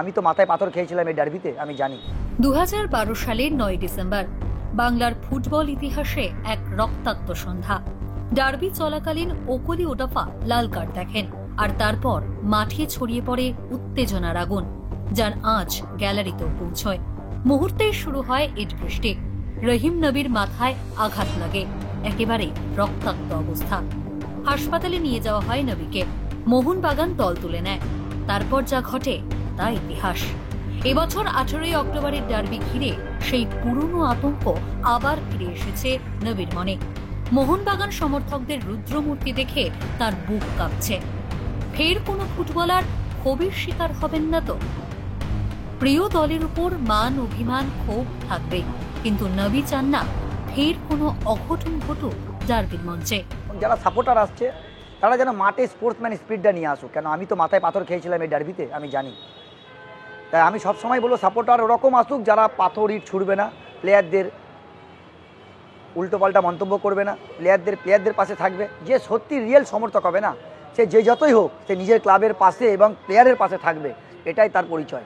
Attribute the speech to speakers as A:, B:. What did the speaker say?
A: আমি তো মাথায় পাথর খেয়েছিলাম এই ডার্বিতে, আমি জানি।
B: 2012 সালের 9 ডিসেম্বর বাংলার ফুটবল ইতিহাসে এক রক্তাক্ত সন্ধ্যা। ডার্বি চলাকালীন ওকলি ওডাফা লাল কার্ড দেখেন, আর তারপর মাঠে ছড়িয়ে পড়ে উত্তেজনার আগুন, যার আঁচ গ্যালারিতেও পৌঁছয়। মুহূর্তেই শুরু হয় ইট বৃষ্টি। রহিম নবীর মাথায় আঘাত লাগে, একেবারে রক্তাক্ত অবস্থা। হাসপাতালে নিয়ে যাওয়া হয় নবীকে। মোহনবাগান দল তুলে নেয়। তারপর যা ঘটে তা ইতিহাস। এবছর 18 অক্টোবরের ডার্বি ঘিরে সেই পুরনো আতঙ্ক আবার ফিরে এসেছে নবীর মনে। মোহনবাগান সমর্থকদের রুদ্রমূর্তি দেখে তার বুক কাঁপছে। ফের কোনো ফুটবলার ক্ষোভের শিকার হবেন না তো? প্রিয় দলের উপর মান, অভিমান, ক্ষোভ থাকবে, কিন্তু নবী চান না ফের কোনো অঘটন ঘটুক ডার্বির মঞ্চে।
A: যারা সাপোর্টার আসছে তারা যেন মাঠে স্পোর্টসম্যান স্পিরিটটা নিয়ে আসুক। কেন আমি তো মাথায় পাথর খেয়েছিলাম এই ডার্বিতে, আমি জানি। তাই আমি সবসময় বলবো সাপোর্টার ওরকম আসুক যারা পাথর ইট ছুড়বে না, প্লেয়ারদের উল্টোপাল্টা মন্তব্য করবে না, প্লেয়ারদের পাশে থাকবে। যে সত্যি রিয়েল সমর্থক হবে না, সে যে যতই হোক, সে নিজের ক্লাবের পাশে এবং প্লেয়ারের পাশে থাকবে, এটাই তার পরিচয়।